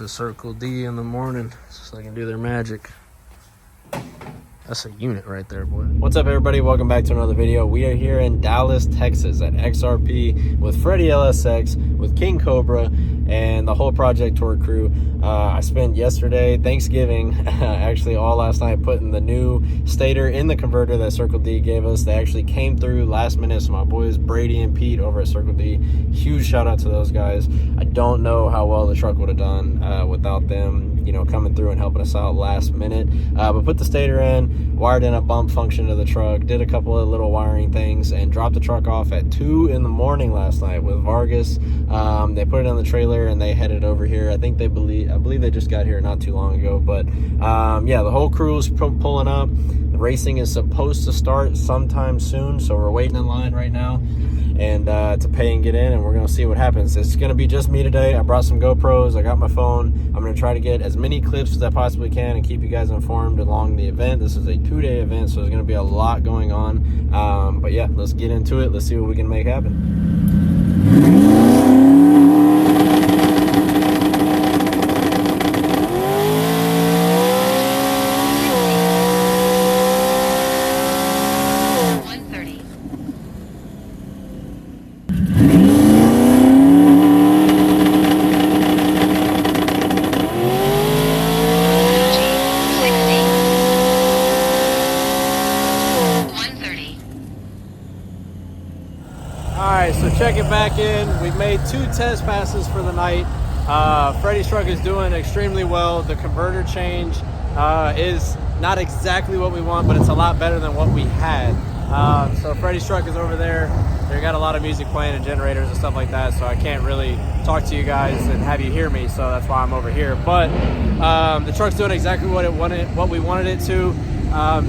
to Circle D in the morning so I can do their magic. That's a unit right there, boy. What's up, everybody? Welcome back to another video. We are here in Dallas, Texas at XRP with Freddylsx, with King Cobra, and the whole Project Tour crew. I spent yesterday, Thanksgiving, actually all last night, putting the new stator in the converter that Circle D gave us. They actually came through last minute, so my boys Brady and Pete over at Circle D, huge shout out to those guys. I don't know how well the truck would have done without them, you know, coming through and helping us out last minute. But put the stator in, wired in a bump function to the truck, did a couple of little wiring things, and dropped the truck off at 2 in the morning last night with Vargas. They put it on the trailer and they headed over here. I believe they just got here not too long ago, but yeah, the whole crew is pulling up. The racing is supposed to start sometime soon, so we're waiting in line right now and to pay and get in, and we're gonna see what happens. It's gonna be just me today. I brought some GoPros, I got my phone. I'm gonna try to get as many clips as I possibly can and keep you guys informed along the event. This is a 2-day event, so there's gonna be a lot going on. But yeah, let's get into it. Let's see what we can make happen. So check it back in. We've made 2 test passes for the night. Freddie's truck is doing extremely well. The converter change is not exactly what we want, but it's a lot better than what we had. So Freddie's truck is over there. They got a lot of music playing and generators and stuff like that, so I can't really talk to you guys and have you hear me, so that's why I'm over here. But the truck's doing exactly what we wanted it to.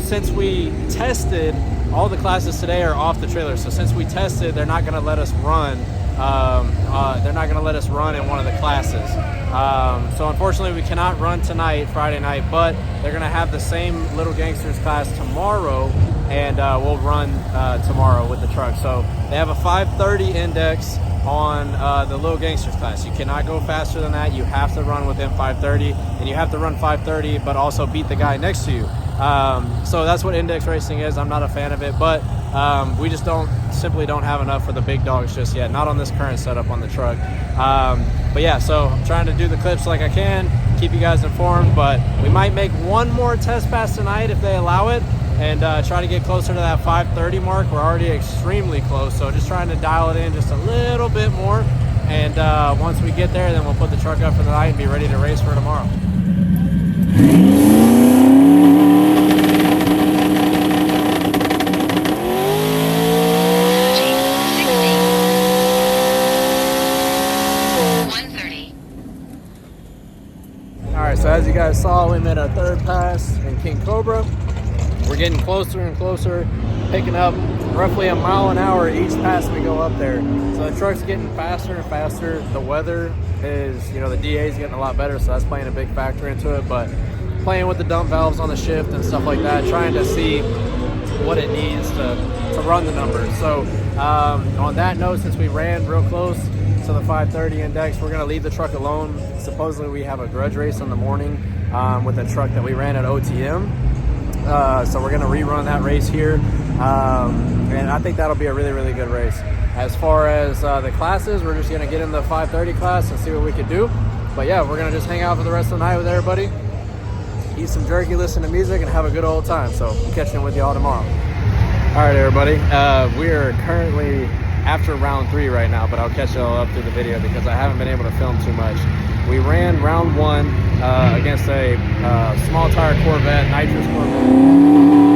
Since we tested, all the classes today are off the trailer. So since we tested, they're not going to let us run. They're not going to let us run in one of the classes. So unfortunately, we cannot run tonight, Friday night. But they're going to have the same Little Gangsters class tomorrow, and we'll run tomorrow with the truck. So they have a 530 index on the Little Gangsters class. You cannot go faster than that. You have to run within 530, and you have to run 530, but also beat the guy next to you. So that's what index racing is. I'm not a fan of it, but we just simply don't have enough for the big dogs just yet, not on this current setup on the truck. But yeah, so I'm trying to do the clips like I can, keep you guys informed, but we might make one more test pass tonight if they allow it, and try to get closer to that 530 mark. We're already extremely close, so just trying to dial it in just a little bit more, and once we get there, then we'll put the truck up for the night and be ready to race for tomorrow. So as you guys saw, we made our 3rd pass in King Cobra. We're getting closer and closer, picking up roughly a mile an hour each pass we go up there. So the truck's getting faster and faster. The weather is, you know, the DA is getting a lot better, so that's playing a big factor into it. But playing with the dump valves on the shift and stuff like that, trying to see what it needs to run the numbers. So on that note, since we ran real close to the 530 index, we're going to leave the truck alone. Supposedly we have a grudge race in the morning with a truck that we ran at OTM, so we're going to rerun that race here, and I think that'll be a really good race. As far as the classes, we're just going to get in the 530 class and see what we can do. But yeah, we're going to just hang out for the rest of the night with everybody, eat some jerky, listen to music, and have a good old time. So I'm catching with y'all tomorrow. All right, everybody, we are currently after round 3 right now, but I'll catch y'all up through the video because I haven't been able to film too much. We ran round 1 against a small tire Corvette, nitrous Corvette.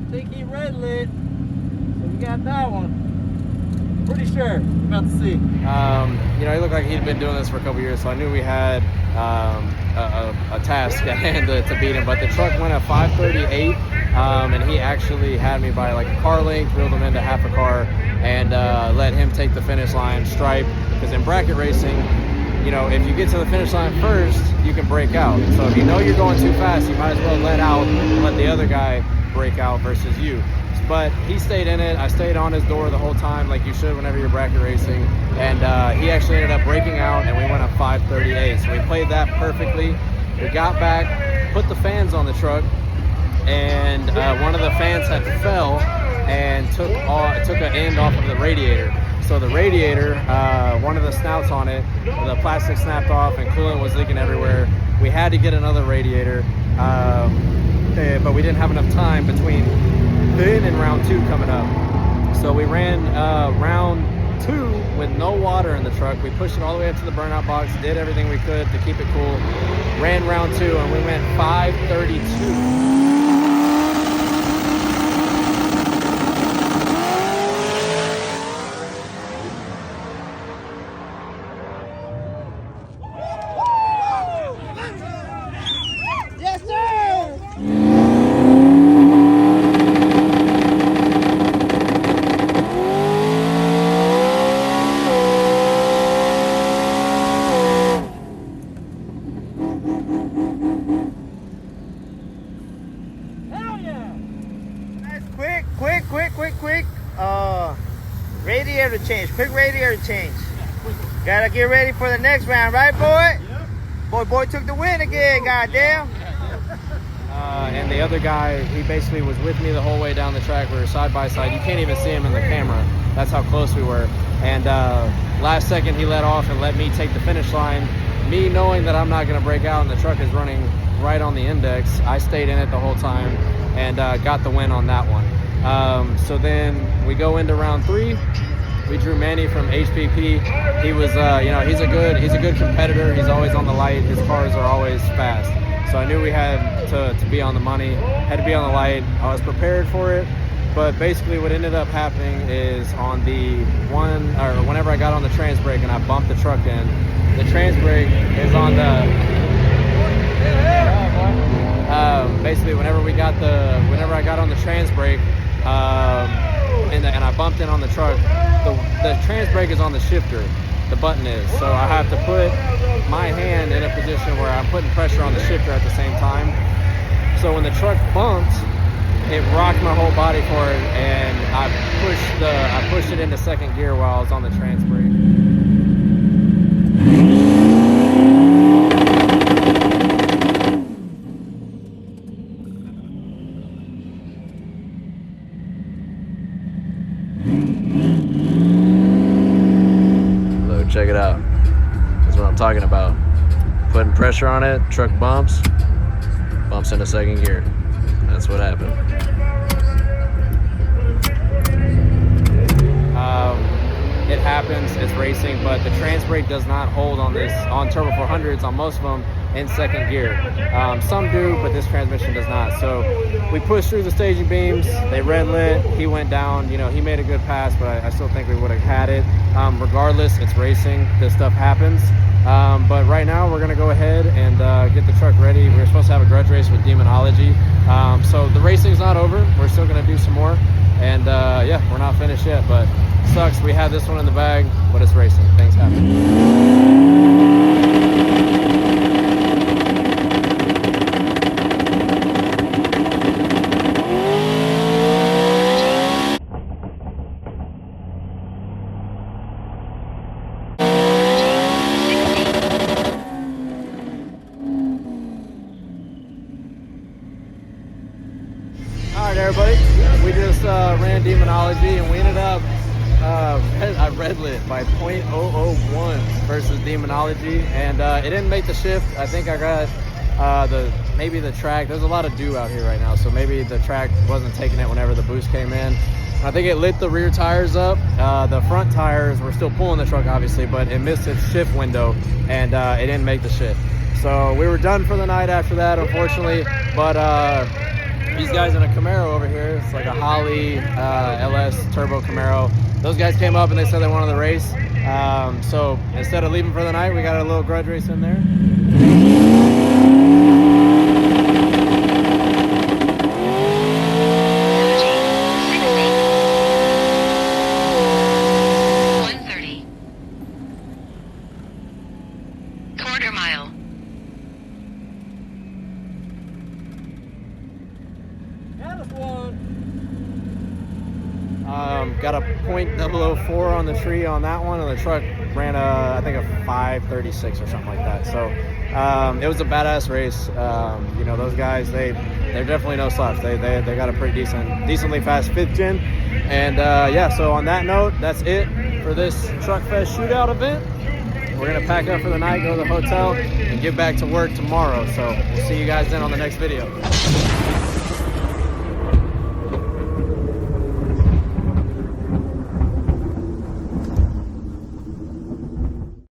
Sticky red lit. So we got that one. Pretty sure. About to see. You know, he looked like he'd been doing this for a couple years, so I knew we had a task at hand to beat him. But the truck went at 538. and he actually had me by like a car length, reeled him into half a car, and let him take the finish line stripe. Because in bracket racing, you know, if you get to the finish line first, you can break out. So if you know you're going too fast, you might as well let out and let the other guy break out versus you. But he stayed in it. I stayed on his door the whole time, like you should whenever you're bracket racing. And he actually ended up breaking out, and we went up 5:38. So we played that perfectly. We got back, put the fans on the truck, and one of the fans had fell and took an end off of the radiator. So the radiator, one of the snouts on it, the plastic snapped off and coolant was leaking everywhere. We had to get another radiator, but we didn't have enough time between then and round 2 coming up. So we ran round 2 with no water in the truck. We pushed it all the way up to the burnout box, did everything we could to keep it cool. Ran round 2 and we went 5:32. Radiator change, quick radiator change. Gotta get ready for the next round, right, boy? Yep. Boy took the win again, goddamn. And the other guy, he basically was with me the whole way down the track. We were side by side. You can't even see him in the camera. That's how close we were. And last second, he let off and let me take the finish line. Me knowing that I'm not gonna break out and the truck is running right on the index, I stayed in it the whole time and got the win on that one. So then we go into round 3. We drew Manny from HPP. He was, you know, he's a good competitor. He's always on the light. His cars are always fast. So I knew we had to be on the money, had to be on the light. I was prepared for it. But basically what ended up happening is on the whenever I got on the trans brake and I bumped the truck in, the trans brake is on the, basically whenever I got on the trans brake, and I bumped in on the truck, the trans brake is on the shifter, the button is. So I have to put my hand in a position where I'm putting pressure on the shifter at the same time. So when the truck bumped, it rocked my whole body forward, and I pushed it into second gear while I was on the trans brake. Check it out. That's what I'm talking about. Putting pressure on it, truck bumps into second gear. That's what happened. It happens, it's racing, but the trans brake does not hold on Turbo 400s, on most of them, in second gear. Some do, but this transmission does not. So we pushed through the staging beams, they red lit, he went down, you know, he made a good pass, but I still think we would have had it. Regardless, it's racing, this stuff happens. But right now we're gonna go ahead and get the truck ready. We're supposed to have a grudge race with Demonology. So the racing's not over, we're still gonna do some more. And yeah, we're not finished yet, but sucks. We had this one in the bag, but it's racing, things happen. Alright everybody, we just ran Demonology and we ended up, I red lit by 0.001 versus Demonology, and it didn't make the shift. I think I got maybe the track, there's a lot of dew out here right now, so maybe the track wasn't taking it whenever the boost came in. I think it lit the rear tires up. The front tires were still pulling the truck obviously, but it missed its shift window and it didn't make the shift. So we were done for the night after that, unfortunately, but these guys in a Camaro over here, it's like a Holly LS Turbo Camaro. Those guys came up and they said they wanted the race. So instead of leaving for the night, we got a little grudge race in there. First one. Got a .004 on the tree on that one, and the truck ran I think a 5:36 or something like that. So it was a badass race. You know, those guys, they're definitely no slouch. They got a pretty decently fast 5th gen. And yeah, so on that note, that's it for this Truck Fest shootout event. We're gonna pack up for the night, go to the hotel, and get back to work tomorrow. So we'll see you guys then on the next video.